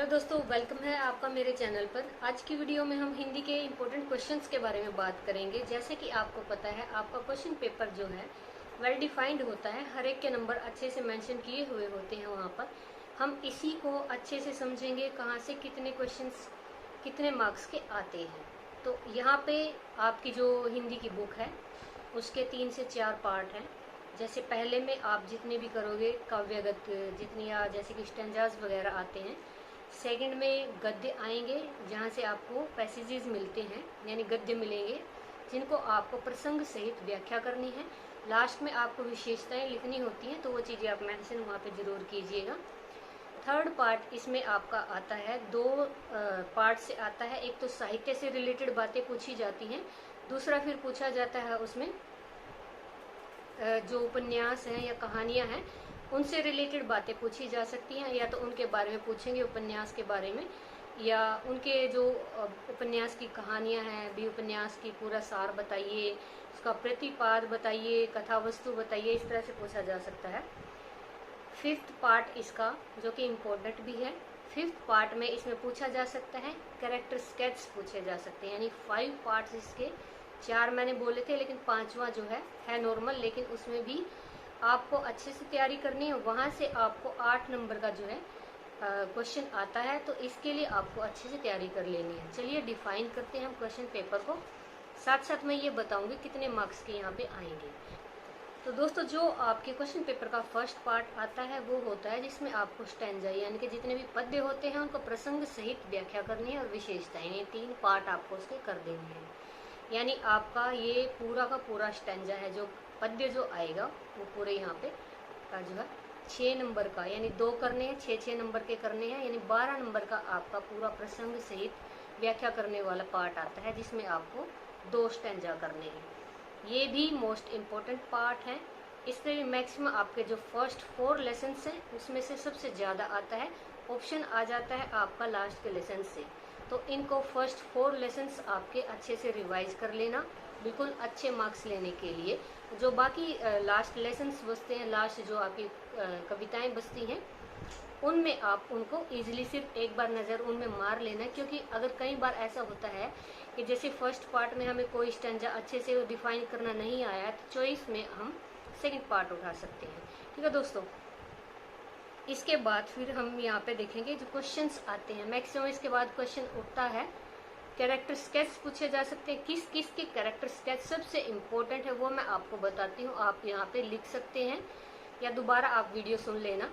Hello दोस्तों, welcome है आपका मेरे चैनल पर। आज की वीडियो में हम हिंदी के इम्पोर्टेंट क्वेश्चंस के बारे में बात करेंगे। जैसे कि आपको पता है, आपका क्वेश्चन पेपर जो है वेल डिफाइंड होता है, हर एक के नंबर अच्छे से मेंशन किए हुए होते हैं वहाँ पर। हम इसी को अच्छे से समझेंगे, कहाँ से कितने क्वेश्चंस कितने मार्क्स के आते हैं। तो यहाँ पे आपकी जो हिंदी की बुक है उसके 3 से 4 पार्ट हैं। जैसे पहले में आप जितने भी करोगे काव्यगत जितनी या जैसे कि स्टैंजाज वगैरह आते हैं। सेकंड में गद्य आएंगे जहाँ से आपको पैसेजेस मिलते हैं, यानी गद्य मिलेंगे जिनको आपको प्रसंग सहित व्याख्या करनी है। लास्ट में आपको विशेषताएं लिखनी होती हैं, तो वो चीज़ें आप मेंशन वहाँ पे जरूर कीजिएगा। थर्ड पार्ट इसमें आपका आता है, दो पार्ट से आता है। एक तो साहित्य से रिलेटेड बातें पूछी जाती हैं, दूसरा फिर पूछा जाता है उसमें जो उपन्यास हैं या कहानियां हैं उनसे रिलेटेड बातें पूछी जा सकती हैं। या तो उनके बारे में पूछेंगे, उपन्यास के बारे में, या उनके जो उपन्यास की कहानियां हैं भी, उपन्यास की पूरा सार बताइए, उसका प्रतिपाद बताइए, कथा वस्तु बताइए, इस तरह से पूछा जा सकता है। फिफ्थ पार्ट इसका जो कि इम्पोर्टेंट भी है, फिफ्थ पार्ट में इसमें पूछा जा सकता है कैरेक्टर स्केच पूछे जा सकते हैं। यानी 5 पार्ट्स इसके, 4 मैंने बोले थे लेकिन 5वां जो है नॉर्मल, लेकिन उसमें भी आपको अच्छे से तैयारी करनी है। वहां से आपको 8 नंबर का जो है क्वेश्चन आता है, तो इसके लिए आपको अच्छे से तैयारी कर लेनी है। चलिए डिफाइन करते हैं हम क्वेश्चन पेपर को, साथ साथ मैं ये बताऊंगी कितने मार्क्स के यहाँ पे आएंगे। तो दोस्तों, जो आपके क्वेश्चन पेपर का फर्स्ट पार्ट आता है वो होता है जिसमें आपको स्टैंजा यानी कि जितने भी पद्य होते हैं उनको प्रसंग सहित व्याख्या करनी है और विशेषताएं, ये 3 पार्ट आपको उसके कर देने हैं। यानी आपका ये पूरा का पूरा स्टैंजा है, जो पद्य जो आएगा वो पूरे यहाँ पे का जो है 6 नंबर का, यानी 2 करने हैं, 6 नंबर के करने हैं, यानी 12 नंबर का आपका पूरा प्रसंग सहित व्याख्या करने वाला पार्ट आता है जिसमें आपको 2 स्टैंजा करने हैं। ये भी मोस्ट इम्पोर्टेंट पार्ट है। इसमें मैक्सिमम आपके जो फर्स्ट 4 लेसन हैं उसमें से सबसे ज़्यादा आता है, ऑप्शन आ जाता है आपका लास्ट के लेसन से। तो इनको फर्स्ट 4 लेसन्स आपके अच्छे से रिवाइज कर लेना, बिल्कुल अच्छे मार्क्स लेने के लिए। जो बाकी लास्ट लेसन्स बचते हैं, लास्ट जो आपकी कविताएं बचती हैं, उनमें आप उनको इजीली सिर्फ एक बार नज़र उनमें मार लेना। क्योंकि अगर कई बार ऐसा होता है कि जैसे फर्स्ट पार्ट में हमें कोई स्टैंजा अच्छे से डिफाइन करना नहीं आया, तो चॉइस में हम सेकंड पार्ट उठा सकते हैं। ठीक है दोस्तों, इसके बाद फिर हम यहाँ पे देखेंगे जो क्वेश्चंस आते हैं। मैक्सिमम इसके बाद क्वेश्चन उठता है, कैरेक्टर स्केच पूछे जा सकते हैं। किस किस के कैरेक्टर स्केच सबसे इम्पोर्टेंट है वो मैं आपको बताती हूँ, आप यहाँ पे लिख सकते हैं या दोबारा आप वीडियो सुन लेना।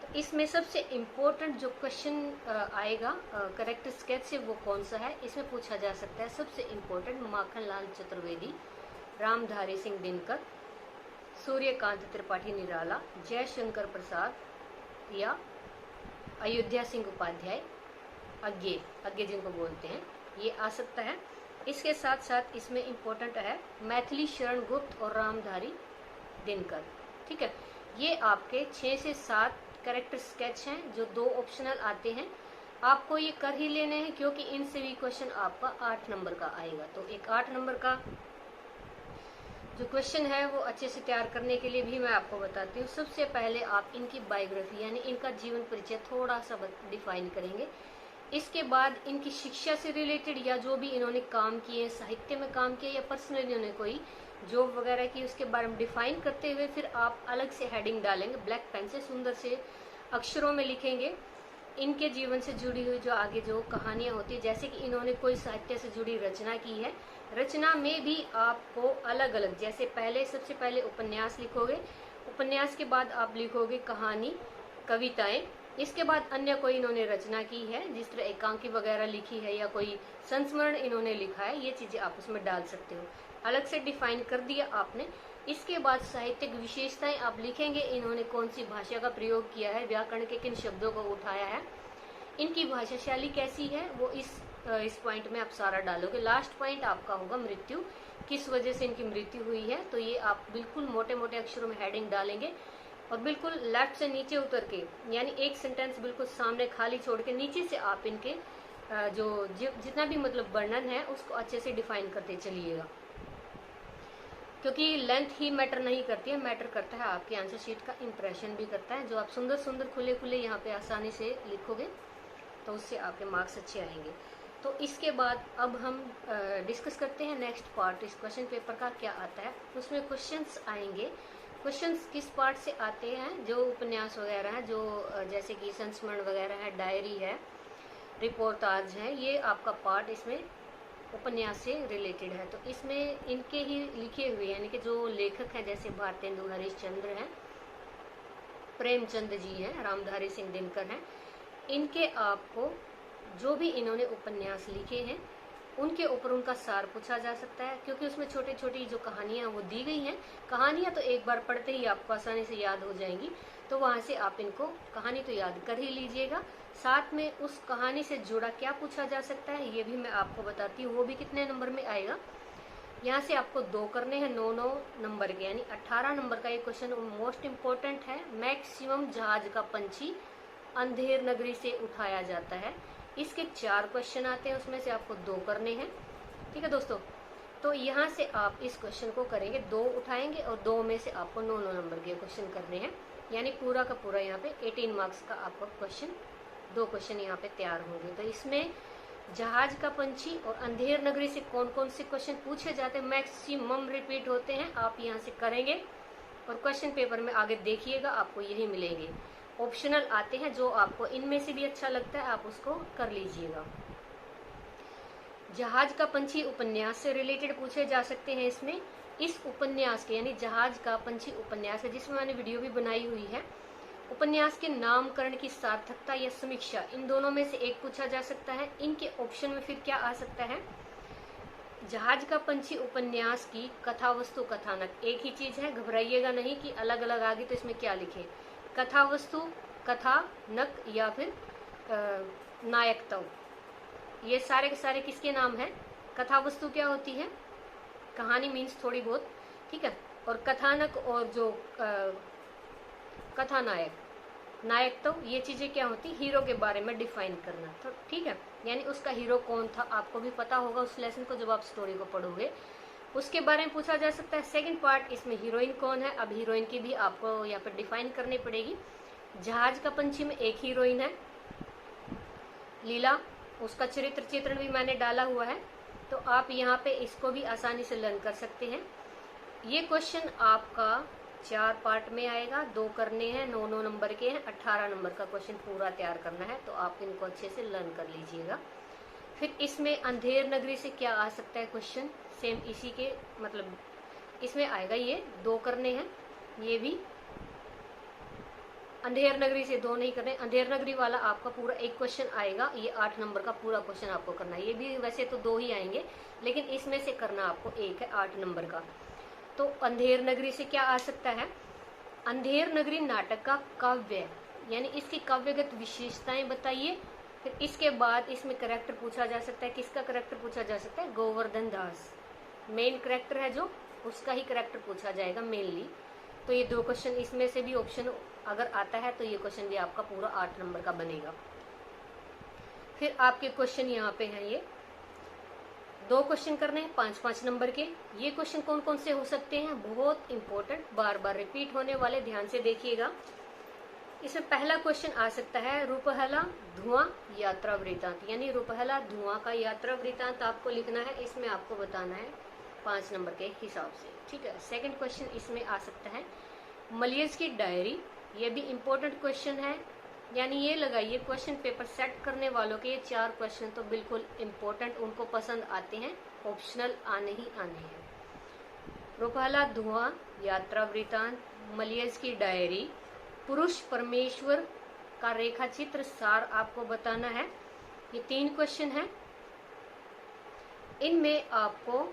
तो इसमें सबसे इम्पोर्टेंट जो क्वेश्चन आएगा कैरेक्टर स्केच से, वो कौन सा है, इसमें पूछा जा सकता है सबसे इम्पोर्टेंट माखनलाल चतुर्वेदी, रामधारी सिंह दिनकर, सूर्यकांत त्रिपाठी निराला, जयशंकर प्रसाद या अयोध्या सिंह उपाध्याय, अज्ञे जिनको बोलते हैं, ये आ सकता है। इसके साथ साथ इसमें इम्पोर्टेंट है मैथिली शरण गुप्त और रामधारी दिनकर। ठीक है, ये आपके 6 से 7 कैरेक्टर स्केच हैं जो 2 ऑप्शनल आते हैं। आपको ये कर ही लेने हैं क्योंकि इनसे भी क्वेश्चन आपका 8 नंबर का आएगा। तो एक 8 नंबर का जो क्वेश्चन है वो अच्छे से तैयार करने के लिए भी मैं आपको बताती हूँ। सबसे पहले आप इनकी बायोग्राफी यानी इनका जीवन परिचय थोड़ा सा डिफाइन करेंगे। इसके बाद इनकी शिक्षा से रिलेटेड या जो भी इन्होंने काम किए, साहित्य में काम किया या पर्सनली इन्होंने कोई जॉब वगैरह की, उसके बारे में डिफाइन करते हुए फिर आप अलग से हेडिंग डालेंगे, ब्लैक पेन से सुंदर से अक्षरों में लिखेंगे इनके जीवन से जुड़ी हुई जो आगे जो कहानियां होती है। जैसे कि इन्होंने कोई साहित्य से जुड़ी रचना की है, रचना में भी आपको अलग अलग, जैसे पहले सबसे पहले उपन्यास लिखोगे, उपन्यास के बाद आप लिखोगे कहानी, कविताएं, इसके बाद अन्य कोई इन्होंने रचना की है, जिस तरह एकांकी वगैरह लिखी है या कोई संस्मरण इन्होंने लिखा है, ये चीजें आप उसमें डाल सकते हो। अलग से डिफाइन कर दिया आपने। इसके बाद साहित्यिक विशेषताएं आप लिखेंगे, इन्होंने कौन सी भाषा का प्रयोग किया है, व्याकरण के किन शब्दों को उठाया है, इनकी भाषा शैली कैसी है, वो इस पॉइंट में आप सारा डालोगे। लास्ट पॉइंट आपका होगा मृत्यु, किस वजह से इनकी मृत्यु हुई है, तो ये आप बिल्कुल मोटे मोटे अक्षरों में हेडिंग डालेंगे और बिल्कुल लेफ्ट से नीचे उतर के, यानी एक सेंटेंस बिल्कुल सामने खाली छोड़ के नीचे से आप इनके जो जितना भी मतलब वर्णन है उसको अच्छे से डिफाइन करते चलिएगा। क्योंकि लेंथ ही मैटर नहीं करती है, मैटर करता है आपकी आंसर शीट का इम्प्रेशन भी करता है। जो आप सुंदर सुंदर खुले खुले यहाँ पे आसानी से लिखोगे तो उससे आपके मार्क्स अच्छे आएंगे। तो इसके बाद अब हम डिस्कस करते हैं नेक्स्ट पार्ट इस क्वेश्चन पेपर का क्या आता है। उसमें क्वेश्चंस आएंगे। क्वेश्चंस किस पार्ट से आते हैं, जो उपन्यास वगैरह है, जो जैसे कि संस्मरण वगैरह है, डायरी है, रिपोर्टाज है, ये आपका पार्ट इसमें उपन्यास से रिलेटेड है। तो इसमें इनके ही लिखे हुए यानी कि जो लेखक हैं जैसे भारतेंदु हरिश्चंद्र हैं, प्रेमचंद जी हैं, रामधारी सिंह दिनकर हैं, इनके आपको जो भी इन्होंने उपन्यास लिखे हैं उनके ऊपर उनका सार पूछा जा सकता है, क्योंकि उसमें छोटी छोटी जो कहानियां वो दी गई हैं। कहानियां तो एक बार पढ़ते ही आपको आसानी से याद हो जाएंगी, तो वहां से आप इनको कहानी तो याद कर ही लीजिएगा। साथ में उस कहानी से जुड़ा क्या पूछा जा सकता है ये भी मैं आपको बताती हूँ, वो भी कितने नंबर में आएगा। यहाँ से आपको 2 करने हैं 9-9 नंबर के, यानी 18 नंबर का ये क्वेश्चन मोस्ट इम्पोर्टेंट है। मैक्सिमम जहाज का पंछी अंधेर नगरी से उठाया जाता है। इसके 4 क्वेश्चन आते हैं, उसमें से आपको 2 करने हैं। ठीक है दोस्तों, तो यहाँ से आप इस क्वेश्चन को करेंगे, 2 उठाएंगे और 2 में से आपको 9-9 नंबर के क्वेश्चन करने हैं, यानी पूरा का पूरा यहाँ पे 18 मार्क्स का आपका क्वेश्चन 2 क्वेश्चन यहाँ पे तैयार होंगे। तो इसमें जहाज का पंछी और अंधेर नगरी से कौन कौन से क्वेश्चन पूछे जाते हैं, मैक्सिमम रिपीट होते हैं, आप यहाँ से करेंगे और क्वेश्चन पेपर में आगे देखिएगा आपको यही मिलेंगे। ऑप्शनल आते हैं, जो आपको इनमें से भी अच्छा लगता है आप उसको कर लीजिएगा। जहाज का पंछी उपन्यास से रिलेटेड पूछे जा सकते हैं। इसमें इस उपन्यास के यानी जहाज का पंछी उपन्यास है जिसमें मैंने वीडियो भी बनाई हुई है, उपन्यास के नामकरण की सार्थकता या समीक्षा, इन दोनों में से एक पूछा जा सकता है। इनके ऑप्शन में फिर क्या आ सकता है, जहाज का पंछी उपन्यास की कथा वस्तु कथानक, एक ही चीज है, घबराइएगा नहीं कि अलग अलग आ गई तो इसमें क्या लिखे, कथा वस्तु कथानक या फिर नायकत्व, ये सारे के सारे किसके नाम हैं। कथा वस्तु क्या होती है, कहानी मीन्स थोड़ी बहुत, ठीक है, और कथानक और जो कथानायक नायकत्व, ये चीजें क्या होती, हीरो के बारे में डिफाइन करना। तो ठीक है, यानी उसका हीरो कौन था आपको भी पता होगा उस लेसन को जब आप स्टोरी को पढ़ोगे, उसके बारे में पूछा जा सकता है। सेकंड पार्ट, इसमें हीरोइन कौन है, अब हीरोइन की भी आपको यहाँ पर डिफाइन करनी पड़ेगी। जहाज का पंछी में एक हीरोइन है लीला, उसका चरित्र चित्रण भी मैंने डाला हुआ है, तो आप यहाँ पे इसको भी आसानी से लर्न कर सकते हैं। ये क्वेश्चन आपका 4 पार्ट में आएगा, 2 करने हैं, 9-9 नंबर के हैं, 18 नंबर का क्वेश्चन पूरा तैयार करना है, तो आप इनको अच्छे से लर्न कर लीजिएगा। फिर इसमें अंधेर नगरी से क्या आ सकता है क्वेश्चन, सेम इसी के मतलब इसमें आएगा, ये 2 करने हैं। ये भी अंधेर नगरी से 2 नहीं करने, अंधेर नगरी वाला आपका पूरा एक क्वेश्चन आएगा, ये 8 नंबर का पूरा क्वेश्चन आपको करना है। ये भी वैसे तो 2 ही आएंगे, लेकिन इसमें से करना आपको एक है 8 नंबर का। तो अंधेर नगरी से क्या आ सकता है, अंधेर नगरी नाटक का काव्य, यानी इसकी काव्यगत विशेषताएं बताइए। फिर इसके बाद इसमें करेक्टर पूछा जा सकता है, किसका करेक्टर पूछा जा सकता है, गोवर्धन दास, मेन करेक्टर है जो, उसका ही करेक्टर पूछा जाएगा मेनली। तो ये 2 क्वेश्चन इसमें से भी ऑप्शन अगर आता है तो ये क्वेश्चन भी आपका पूरा 8 नंबर का बनेगा। फिर आपके क्वेश्चन यहाँ पे हैं, ये 2 क्वेश्चन करने हैं 5-5 नंबर के। ये क्वेश्चन कौन कौन से हो सकते हैं, बहुत इंपॉर्टेंट, बार बार रिपीट होने वाले, ध्यान से देखिएगा। इसमें पहला क्वेश्चन आ सकता है रूपहला धुआं यात्रा वृत्तांत, यानी रूपहला धुआं का यात्रा वृत्तांत आपको लिखना है, इसमें आपको बताना है 5 नंबर के हिसाब से, ठीक है। सेकंड क्वेश्चन इसमें आ सकता है मलियज की डायरी, ये भी इम्पोर्टेंट क्वेश्चन है, यानी ये लगाइए क्वेश्चन पेपर सेट करने वालों के ये 4 क्वेश्चन तो बिल्कुल इम्पोर्टेंट, उनको पसंद आते हैं, ऑप्शनल आने ही आने हैं। रूपहला धुआं यात्रा वृत्तांत, मलियज की डायरी, पुरुष परमेश्वर का रेखा चित्र सार आपको बताना है। ये 3 क्वेश्चन हैं, इनमें आपको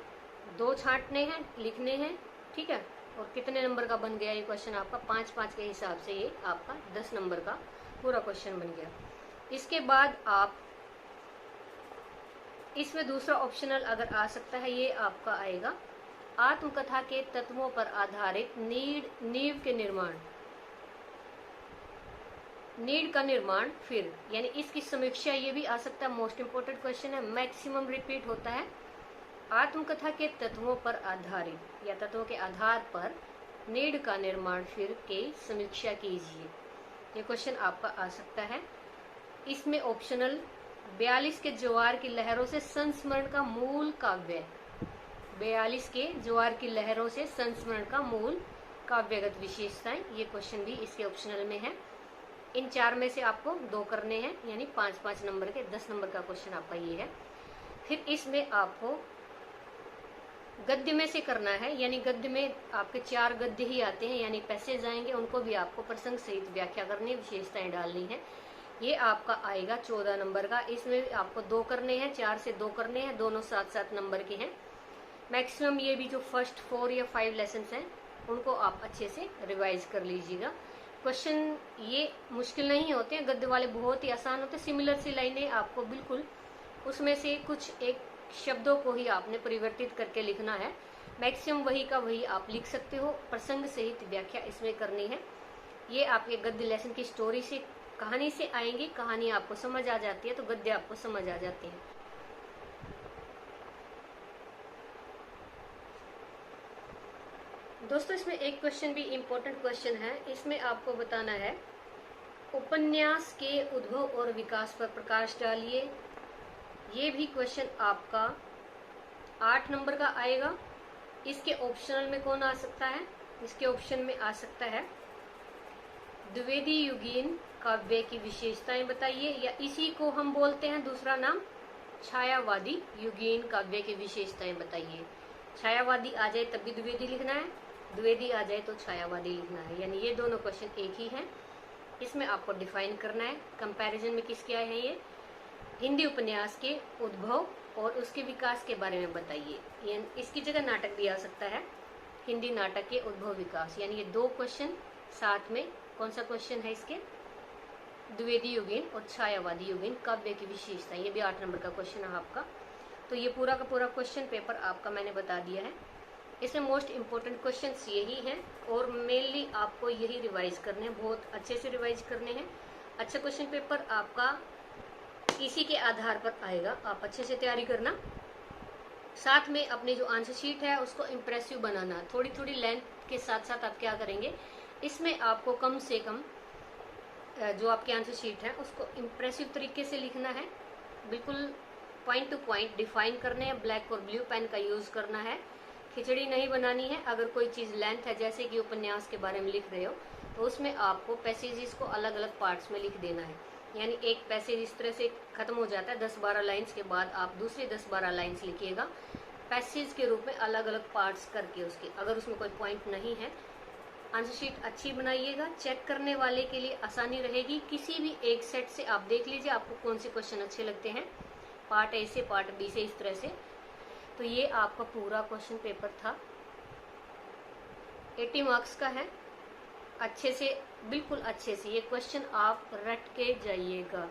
2 छांटने हैं, लिखने हैं, ठीक है। और कितने नंबर का बन गया ये क्वेश्चन आपका, 5-5 के हिसाब से ये आपका 10 नंबर का पूरा क्वेश्चन बन गया। इसके बाद आप इसमें दूसरा ऑप्शनल अगर आ सकता है, ये आपका आएगा आत्मकथा के तत्वों पर आधारित नींव के निर्माण, नीड का निर्माण, फिर यानी इसकी समीक्षा, ये भी आ सकता है, मोस्ट इंपोर्टेंट क्वेश्चन है, मैक्सिमम रिपीट होता है। आत्मकथा के तत्वों पर आधारित या तत्वों के आधार पर नीड का निर्माण फिर के समीक्षा कीजिए, ये क्वेश्चन आपका आ सकता है। इसमें ऑप्शनल 42 के ज्वार की लहरों से संस्मरण का मूल काव्य, 42 के ज्वार की लहरों से संस्मरण का मूल काव्यगत विशेषताएं, ये क्वेश्चन भी इसके ऑप्शनल में है। इन 4 में से आपको 2 करने हैं, यानी 5-5 नंबर के 10 नंबर का क्वेश्चन आपका ये है। फिर इसमें आपको गद्य में से करना है, यानी गद्य में आपके 4 गद्य ही आते हैं, यानी पैसेज आएंगे, उनको भी आपको प्रसंग सहित व्याख्या करनी है, विशेषताएं डालनी है। ये आपका आएगा 14 नंबर का। इसमें आपको 2 करने हैं, 4 से 2 करने हैं, दोनों 7-7 नंबर के हैं। मैक्सिमम ये भी जो फर्स्ट 4 या 5 लेसन हैं उनको आप अच्छे से रिवाइज कर लीजिएगा। क्वेश्चन ये मुश्किल नहीं होते हैं, गद्य वाले बहुत ही आसान होते हैं। सिमिलर सी लाइनें आपको बिल्कुल उसमें से कुछ एक शब्दों को ही आपने परिवर्तित करके लिखना है। मैक्सिमम वही का वही आप लिख सकते हो, प्रसंग सहित व्याख्या इसमें करनी है। ये आपके गद्य लेसन की स्टोरी से, कहानी से आएंगी, कहानी आपको समझ आ जाती है तो गद्य आपको समझ आ जाते हैं। दोस्तों इसमें एक क्वेश्चन भी इम्पोर्टेंट क्वेश्चन है। इसमें आपको बताना है उपन्यास के उद्भव और विकास पर प्रकाश डालिए। ये भी क्वेश्चन आपका 8 नंबर का आएगा। इसके ऑप्शनल में कौन आ सकता है? इसके ऑप्शन में आ सकता है द्विवेदी युगीन काव्य की विशेषताएं बताइए, या इसी को हम बोलते हैं दूसरा नाम छायावादी युगीन काव्य की विशेषताएं बताइए। छायावादी आ जाए तब भी द्विवेदी लिखना है, द्विवेदी आ जाए तो छायावादी लिखना है, यानी ये दोनों क्वेश्चन एक ही हैं। इसमें आपको डिफाइन करना है कंपैरिजन में किसके आए हैं। ये हिंदी उपन्यास के उद्भव और उसके विकास के बारे में बताइए। इसकी जगह नाटक भी आ सकता है, हिंदी नाटक के उद्भव विकास, यानी ये 2 क्वेश्चन साथ में। कौन सा क्वेश्चन है इसके? द्विवेदी युगीन और छायावादी युगीन काव्य की विशेषता, ये भी 8 नंबर का क्वेश्चन है आपका। तो ये पूरा का पूरा क्वेश्चन पेपर आपका मैंने बता दिया है। इसमें मोस्ट इम्पोर्टेंट क्वेश्चन यही हैं और मेनली आपको यही रिवाइज करने हैं, बहुत अच्छे से रिवाइज करने हैं। अच्छा क्वेश्चन पेपर आपका इसी के आधार पर आएगा, आप अच्छे से तैयारी करना। साथ में अपनी जो आंसर शीट है उसको इम्प्रेसिव बनाना। थोड़ी थोड़ी लेंथ के साथ साथ आप क्या करेंगे, इसमें आपको कम से कम जो आपकी आंसर शीट है उसको इम्प्रेसिव तरीके से लिखना है, बिल्कुल पॉइंट टू पॉइंट डिफाइन करने हैं। ब्लैक और ब्लू पेन का यूज करना है, खिचड़ी नहीं बनानी है। अगर कोई चीज़ लेंथ है, जैसे कि उपन्यास के बारे में लिख रहे हो, तो उसमें आपको पैसेजेस को अलग अलग पार्ट्स में लिख देना है। यानी एक पैसेज इस तरह से खत्म हो जाता है 10-12 लाइन्स के बाद, आप दूसरे 10-12 लाइन्स लिखिएगा पैसेज के रूप में, अलग अलग पार्ट्स करके उसके। अगर उसमें कोई पॉइंट नहीं है, आंसर शीट अच्छी बनाइएगा, चेक करने वाले के लिए आसानी रहेगी। किसी भी एक सेट से आप देख लीजिए आपको कौन से क्वेश्चन अच्छे लगते हैं, पार्ट ए से पार्ट बी से, इस तरह से। तो ये आपका पूरा क्वेश्चन पेपर था, 80 मार्क्स का है। अच्छे से, बिल्कुल अच्छे से ये क्वेश्चन आप रट के जाइएगा।